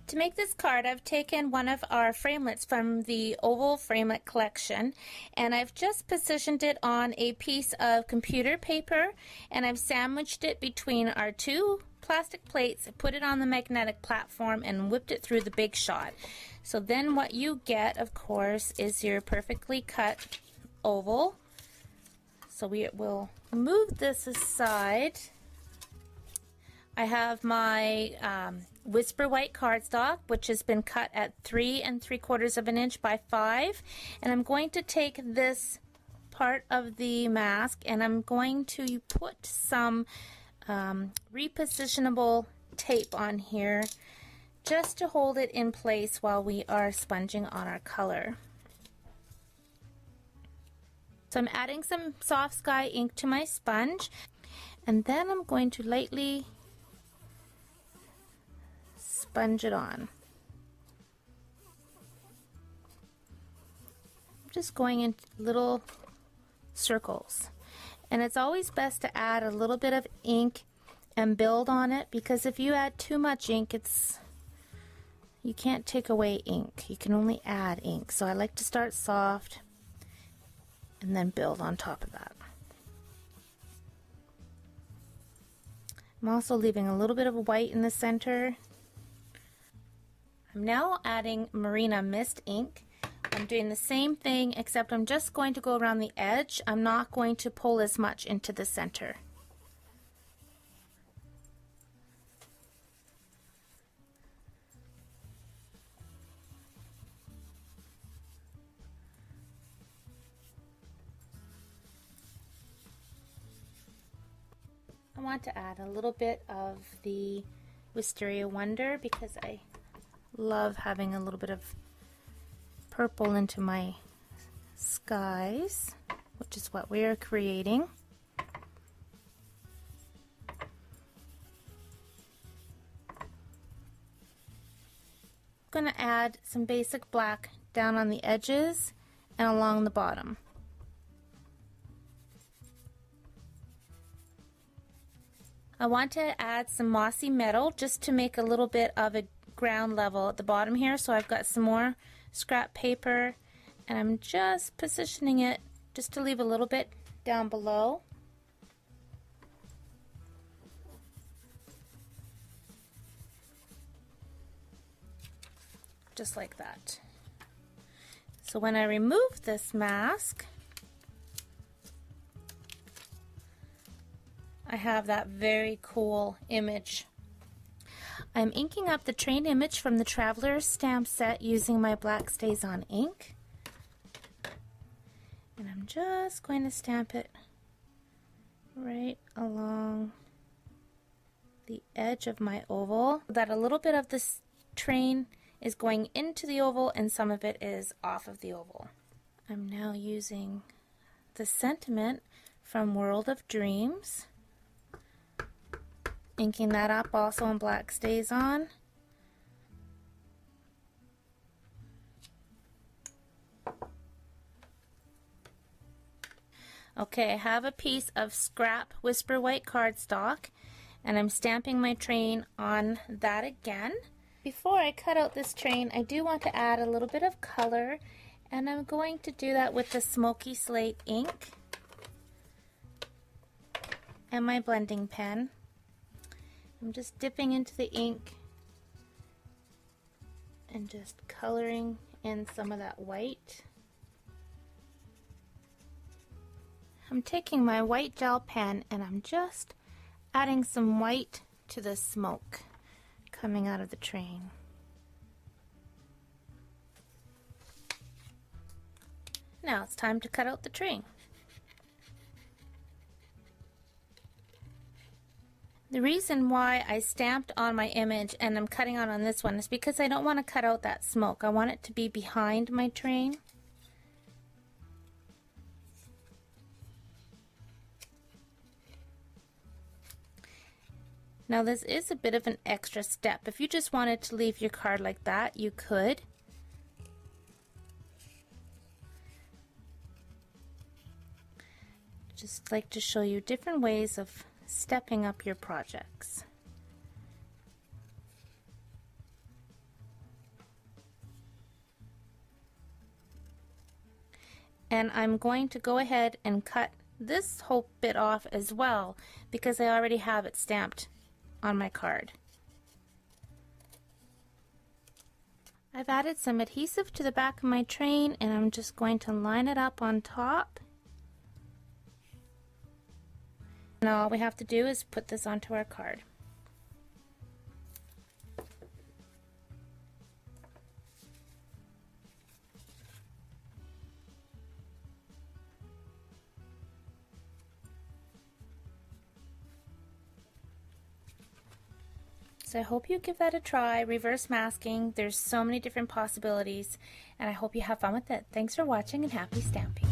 To make this card, I've taken one of our framelits from the oval framelit collection, and I've just positioned it on a piece of computer paper, and I've sandwiched it between our two plastic plates, put it on the magnetic platform, and whipped it through the Big Shot. So then what you get, of course, is your perfectly cut oval. So we will move this aside. I have my Whisper White cardstock, which has been cut at 3 3/4 of an inch by 5, and I'm going to take this part of the mask and I'm going to put some repositionable tape on here just to hold it in place while we are sponging on our color. So I'm adding some soft sky ink to my sponge, and then I'm going to lightly sponge it on. I'm just going in little circles, and it's always best to add a little bit of ink and build on it, because if you add too much ink, you can't take away ink, you can only add ink. So I like to start soft and then build on top of that. I'm also leaving a little bit of white in the center. I'm now adding Marina Mist ink. I'm doing the same thing, except I'm just going to go around the edge. I'm not going to pull as much into the center. I want to add a little bit of the Wisteria Wonder because I love having a little bit of purple into my skies, which is what we are creating. I'm going to add some basic black down on the edges and along the bottom. I want to add some mossy metal just to make a little bit of a ground level at the bottom here. So I've got some more scrap paper, and I'm just positioning it just to leave a little bit down below. Just like that. So when I remove this mask, I have that very cool image. I'm inking up the train image from the Traveler's stamp set using my black StazOn ink. And I'm just going to stamp it right along the edge of my oval, so that a little bit of this train is going into the oval and some of it is off of the oval. I'm now using the sentiment from World of Dreams, inking that up also in black StazOn. Okay, I have a piece of scrap Whisper White cardstock, and I'm stamping my train on that again. Before I cut out this train, I do want to add a little bit of color, and I'm going to do that with the Smoky Slate ink and my blending pen. I'm just dipping into the ink and just coloring in some of that white. I'm taking my white gel pen and I'm just adding some white to the smoke coming out of the train. Now it's time to cut out the train. The reason why I stamped on my image and I'm cutting out on this one is because I don't want to cut out that smoke. I want it to be behind my train. Now this is a bit of an extra step. If you just wanted to leave your card like that, you could. Just like to show you different ways of stepping up your projects. And I'm going to go ahead and cut this whole bit off as well because I already have it stamped on my card. I've added some adhesive to the back of my train, and I'm just going to line it up on top. And all we have to do is put this onto our card. So I hope you give that a try, reverse masking. There's so many different possibilities, and I hope you have fun with it. Thanks for watching, and happy stamping.